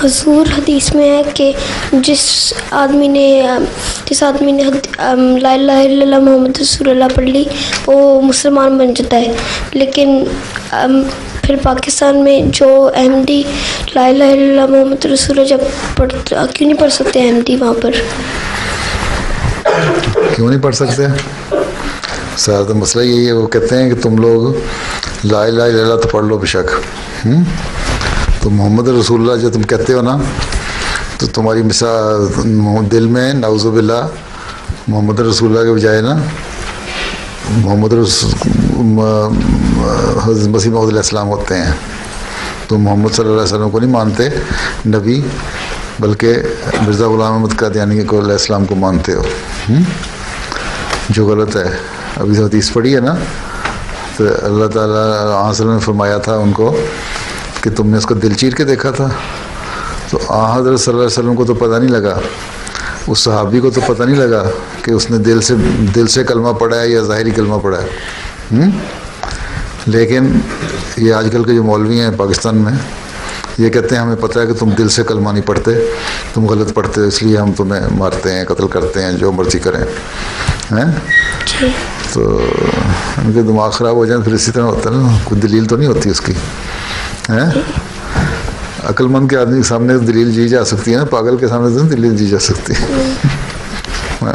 حضور حدیث میں ہے کہ جس آدمی نے لا الہ الا اللہ محمد رسول اللہ پڑھ لی وہ مسلمان بن جاتا ہے، لیکن پھر پاکستان میں جو احمدی لا الہ الا اللہ محمد رسول اللہ کیوں نہیں پڑھ سکتے احمدی وہاں پر؟ کیوں نہیں پڑھ سکتے؟ سارا تو مسئلہ یہی ہے، وہ کہتے ہیں کہ تم لوگ لا الہ الا اللہ تو پڑھ لو بے شک، تو محمد رسول اللہ جو تم کہتے ہو نا، تو تمہاری مثال دل میں نعوذ باللہ محمد رسول اللہ کے بجائے نا حضرت مسیح موعود علیہ السلام ہوتے ہیں. تو محمد صلی اللہ علیہ وسلم کو نہیں مانتے نبی، بلکہ مرزا غلام احمد قادیانی کو علیہ السلام کو مانتے ہو، جو غلط ہے. ابھی حدیث پڑھی ہے نا، تو اللہ تعالیٰ صلی نے فرمایا تھا ان کو کہ تم نے اس کو دل چیر کے دیکھا تھا. تو حضرت صلی اللہ علیہ وسلم کو تو پتہ نہیں لگا، اس صحابی کو تو پتہ نہیں لگا کہ اس نے دل سے کلمہ پڑھا ہے یا ظاہری کلمہ پڑھا ہے. لیکن یہ آج کل کے جو مولوی ہیں پاکستان میں، یہ کہتے ہیں ہمیں پتہ ہے کہ تم دل سے کلمہ نہیں پڑھتے، تم غلط پڑھتے ہو، اس لیے ہم تمہیں مارتے ہیں، قتل کرتے ہیں، جو مرضی کریں. تو ان کے دماغ خراب ہو جائیں پھر اسی طرح ہوتا ہے نا، کوئی دلیل تو نہیں ہوتی اس کی. عقل مند کے آدمی کے سامنے دلیل جی جا سکتی ہے نا، پاگل کے سامنے تو دلیل جی جا سکتی ہے.